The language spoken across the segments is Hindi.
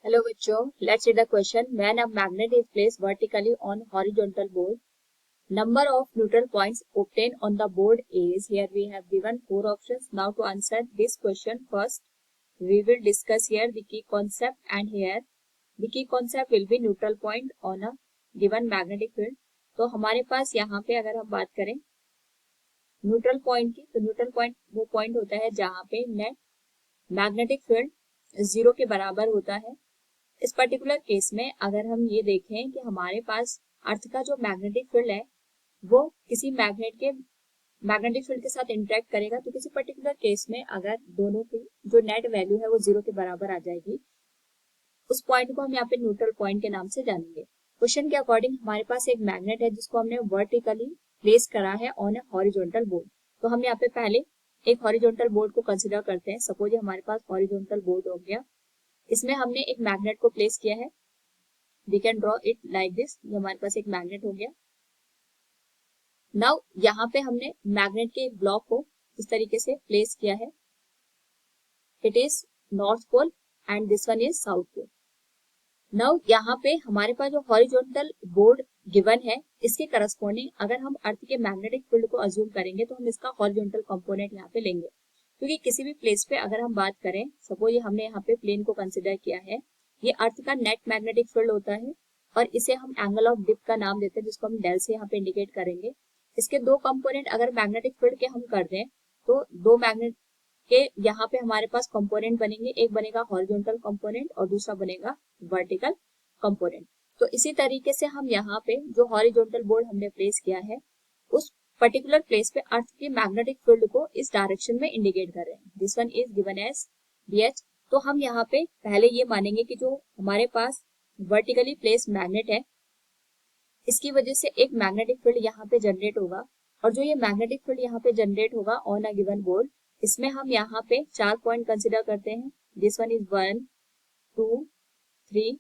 Hello बच्चों, let's read the question. When a magnet is placed vertically on horizontal board, number of neutral points obtained on the board is, here we have given 4 options. Now to answer this question, first we will discuss here the key concept, and here the key concept will be neutral point on a given magnetic field. तो हमारे पास यहाँ पे अगर हम बात करें न्यूट्रल पॉइंट की, तो न्यूट्रल पॉइंट वो पॉइंट होता है जहाँ पे नेट मैग्नेटिक फील्ड 0 के बराबर होता है। इस पर्टिकुलर केस में अगर हम ये देखें कि हमारे पास अर्थ का जो मैग्नेटिक फील्ड है वो किसी मैग्नेटिक फील्ड के साथ इंटरेक्ट करेगा, तो किसी पर्टिकुलर केस में अगर दोनों की जो नेट वैल्यू है वो 0 के बराबर आ जाएगी, उस पॉइंट को हम यहाँ पे न्यूट्रल पॉइंट के नाम से जानेंगे। क्वेश्चन के अकॉर्डिंग हमारे पास एक मैग्नेट है जिसको हमने वर्टिकली प्लेस करा है ऑन ए हॉरिजॉन्टल बोर्ड। तो हम यहाँ पे पहले एक हॉरिजॉन्टल बोर्ड को कंसिडर करते हैं। सपोज हमारे पास हॉरिजॉन्टल बोर्ड हो गया, इसमें हमने एक मैग्नेट को प्लेस किया है। We can draw it like this. ये हमारे पास एक मैग्नेट हो गया। नाउ यहाँ पे हमने मैग्नेट के एक ब्लॉक को इस तरीके से प्लेस किया है। It is north pole and this one is south pole. Now यहाँ पे हमारे पास जो हॉरिजॉन्टल बोर्ड गिवन है, इसके करस्पॉन्डिंग अगर हम अर्थ के मैग्नेटिक फील्ड को अज्यूम करेंगे तो हम इसका हॉरिजॉन्टल कंपोनेंट यहाँ पे लेंगे, क्योंकि किसी भी प्लेस पे अगर हम बात करें, सपोज ये हमने यहाँ पे प्लेन को कंसिडर किया है, ये अर्थ का नेट मैग्नेटिक फील्ड होता है और इसे हम एंगल ऑफ डिप का नाम देते हैं, जिसको हम डेल से यहाँ पे इंडिकेट करेंगे। इसके दो कंपोनेंट अगर मैग्नेटिक फील्ड के हम कर दें तो दो मैग्नेट के यहाँ पे हमारे पास कंपोनेंट बनेंगे, एक बनेगा हॉरिजॉन्टल कंपोनेंट और दूसरा बनेगा वर्टिकल कंपोनेंट। तो इसी तरीके से हम यहाँ पे जो हॉरिजॉन्टल बोर्ड हमने प्लेस किया है उस पर्टिकुलर प्लेस पे अर्थ के मैग्नेटिक फील्ड को इस डायरेक्शन में इंडिकेट कर रहे हैं। This one is given as BH। तो हम यहाँ पे पहले ये मानेंगे कि जो हमारे पास वर्टिकली प्लेस मैग्नेट है, इसकी वजह से एक मैग्नेटिक फील्ड यहाँ पे जनरेट होगा, और जो ये मैग्नेटिक फील्ड यहाँ पे जनरेट होगा ऑन अ गिवन बोर्ड, इसमें हम यहाँ पे 4 पॉइंट कंसिडर करते हैं। This one is 1 2 3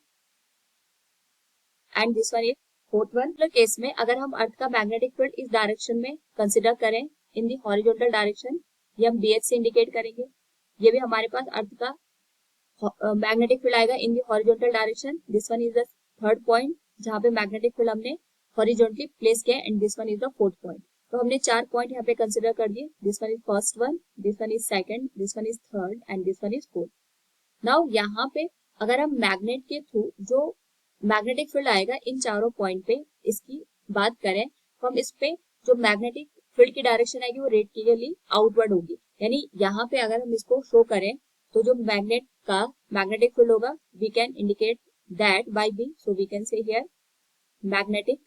and this one is 4th one. Case में अगर हम अर्थ का मैग्नेटिक फील्ड इस डायरेक्शन में कंसिडर करें, इन दी हॉरिजॉन्टल डायरेक्शन, ये हम BH से इंडिकेट करेंगे। ये भी हमारे पास अर्थ का मैग्नेटिक फील्ड आएगा in the horizontal direction. This one is the 3rd point जहाँ पे मैग्नेटिक फील्ड हमने हॉरिजॉन्टली प्लेस किया, and this one is the 4th point. तो हमने 4 पॉइंट यहाँ पे कंसिडर कर दिए। This one is first one, this one is second, this one is third and this one is fourth. Now यहाँ पे अगर हम मैग्नेट के थ्रू जो मैग्नेटिक फील्ड आएगा इन चारों पॉइंट पे, इसकी बात करें तो हम इस पे जो मैग्नेटिक फील्ड की डायरेक्शन आएगी वो रेडियली आउटवर्ड होगी। यानी यहाँ पे अगर हम इसको शो करें तो जो मैग्नेट का मैग्नेटिक फील्ड होगा, we can indicate that by B। So we can say here magnetic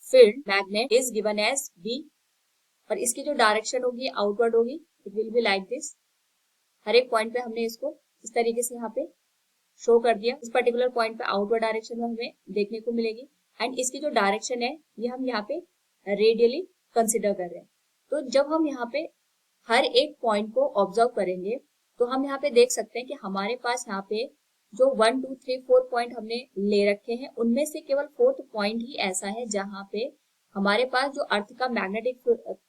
field magnet is given as B, और इसकी जो डायरेक्शन होगी आउटवर्ड होगी। It will be like this. हर एक पॉइंट पे हमने इसको इस तरीके से यहाँ पे शो कर दिया। इस पर्टिकुलर पॉइंट पे आउटवर्ड डायरेक्शन में हमें देखने को मिलेगी, एंड इसकी जो डायरेक्शन है ये हम यहाँ पे रेडियली कंसिडर कर रहे हैं। तो जब हम यहाँ पे हर एक पॉइंट को ऑब्जर्व करेंगे तो हम यहाँ पे देख सकते हैं कि हमारे पास यहाँ पे जो 1 2 3 4 पॉइंट हमने ले रखे हैं, उनमें से केवल 4th पॉइंट ही ऐसा है जहाँ पे हमारे पास जो अर्थ का मैग्नेटिक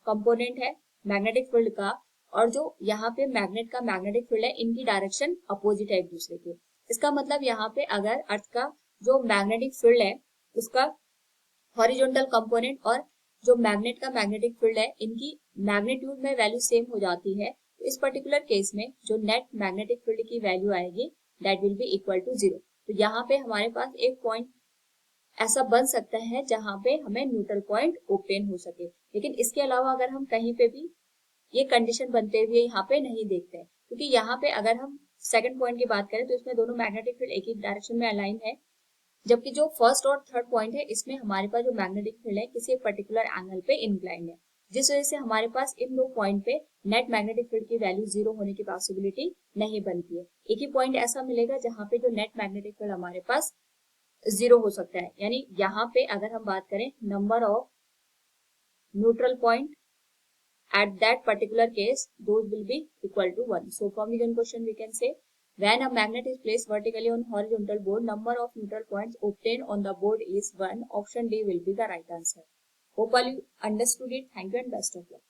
कंपोनेंट है मैग्नेटिक फील्ड का, और जो यहाँ पे मैग्नेट का मैग्नेटिक फील्ड है, इनकी डायरेक्शन अपोजिट है एक दूसरे के। इसका मतलब यहाँ पे अगर अर्थ का जो मैग्नेटिक फील्ड है उसका हॉरिजॉन्टल कंपोनेंट और जो मैग्नेट का मैग्नेटिक फील्ड है, इनकी मैग्नीट्यूड में वैल्यू सेम हो जाती है, तो इस पर्टिकुलर केस में जो नेट मैग्नेटिक फील्ड की वैल्यू आएगी that will be equal to 0। तो यहाँ पे हमारे पास एक पॉइंट ऐसा बन सकता है जहाँ पे हमें न्यूट्रल पॉइंट ऑब्टेन हो सके। लेकिन इसके अलावा अगर हम कहीं पे भी ये कंडीशन बनते हुए यहाँ पे नहीं देखते हैं, क्योंकि यहाँ पे अगर हम सेकंड पॉइंट की बात करें तो इसमें दोनों मैग्नेटिक फील्ड एक ही डायरेक्शन में अलाइन है, जबकि जो फर्स्ट और थर्ड पॉइंट है इसमें हमारे पास जो मैग्नेटिक फील्ड है किसी पर्टिकुलर एंगल पे इंक्लाइंड है, जिस वजह से हमारे पास इन दो पॉइंट पे नेट मैग्नेटिक फील्ड की वैल्यू 0 होने की पॉसिबिलिटी नहीं बनती है। एक ही पॉइंट ऐसा मिलेगा जहाँ पे जो नेट मैग्नेटिक फील्ड हमारे पास 0 हो सकता है। यानी यहाँ पे अगर हम बात करें number of neutral point at that particular case, those will be equal to 1. So from the given question we can say, when a magnet is placed vertically on horizontal board, number of neutral points obtained on the board is 1. Option D will be the right answer. Hope all you understood it. Thank you and best of luck.